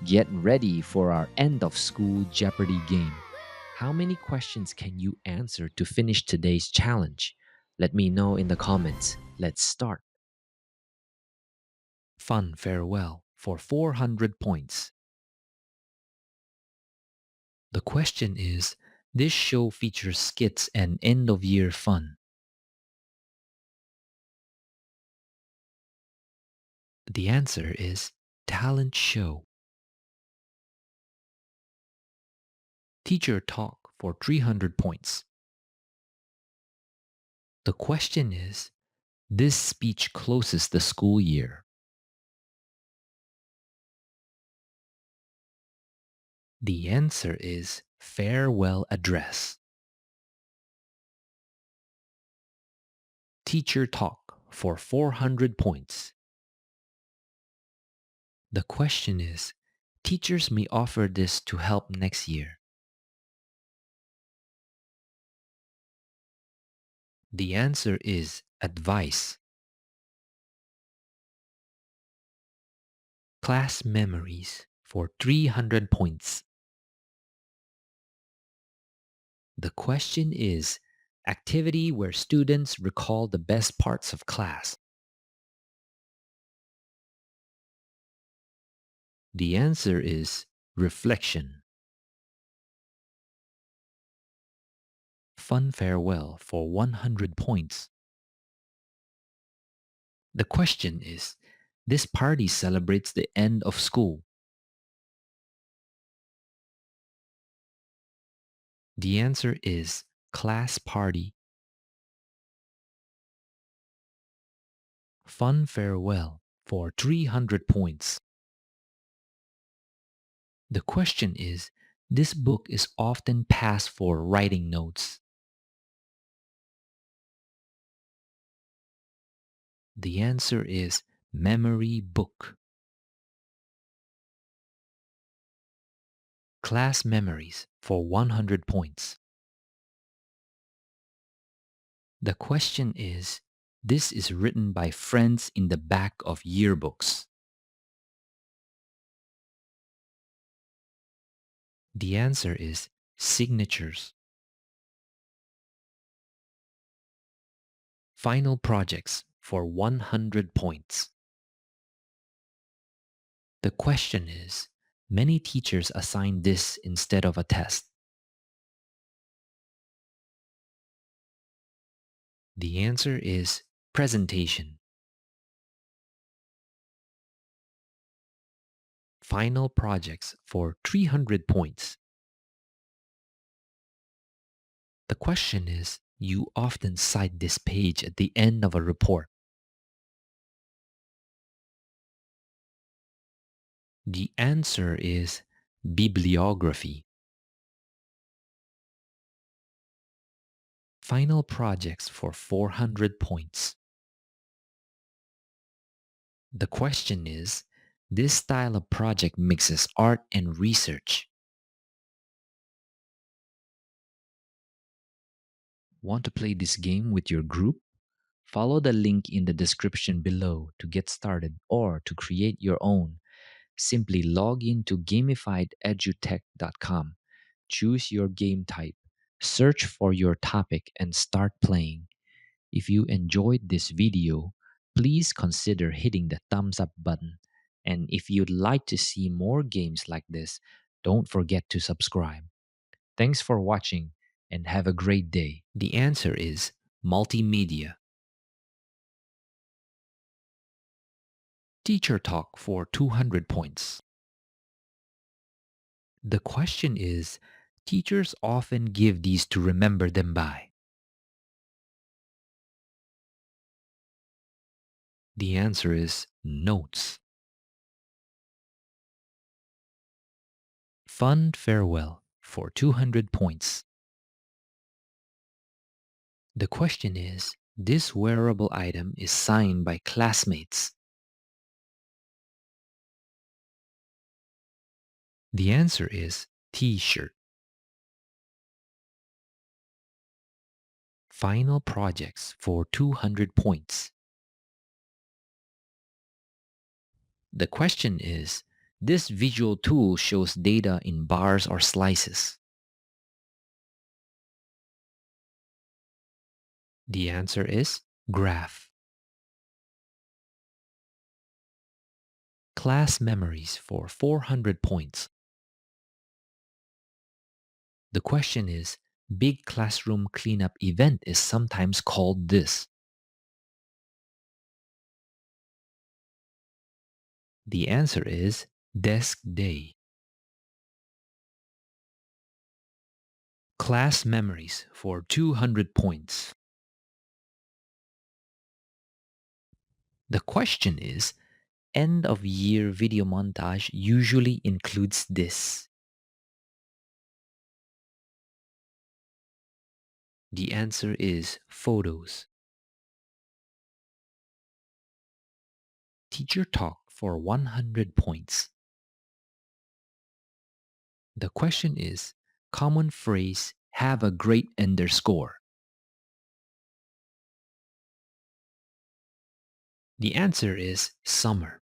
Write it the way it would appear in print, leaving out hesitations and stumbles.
Get ready for our end of school Jeopardy game. How many questions can you answer to finish today's challenge? Let me know in the comments. Let's start. Fun farewell for 400 points. The question is, this show features skits and end-of-year fun. The answer is talent show. Teacher talk for 300 points. The question is, this speech closes the school year. The answer is farewell address. Teacher talk for 400 points. The question is, teachers may offer this to help next year. The answer is advice. Class memories for 300 points. The question is, activity where students recall the best parts of class. The answer is reflection. Fun farewell for 100 points. The question is, this party celebrates the end of school. The answer is class party. Fun farewell for 300 points. The question is, this book is often passed for writing notes. The answer is memory book. Class memories for 100 points. The question is, this is written by friends in the back of yearbooks. The answer is signatures. Final projects for 100 points. The question is, many teachers assign this instead of a test. The answer is presentation. Final projects for 300 points. The question is, you often cite this page at the end of a report. The answer is bibliography. Final projects for 400 points. The question is, this style of project mixes art and research. Want to play this game with your group? Follow the link in the description below to get started or to create your own. Simply log in to gamifiededuTech.com. Choose your game type, search for your topic, and start playing. If you enjoyed this video, please consider hitting the thumbs up button. And if you'd like to see more games like this, don't forget to subscribe. Thanks for watching and have a great day. The answer is multimedia. Teacher talk for 200 points. The question is, teachers often give these to remember them by. The answer is notes. Fun farewell for 200 points. The question is, this wearable item is signed by classmates. The answer is T-shirt. Final projects for 200 points. The question is, This visual tool shows data in bars or slices. The answer is graph. Class memories for 400 points. The question is, big classroom cleanup event is sometimes called this. The answer is desk day. Class memories for 200 points. The question is, end of year video montage usually includes this. The answer is photos. Teacher talk for 100 points. The question is, common phrase have a great underscore. The answer is summer.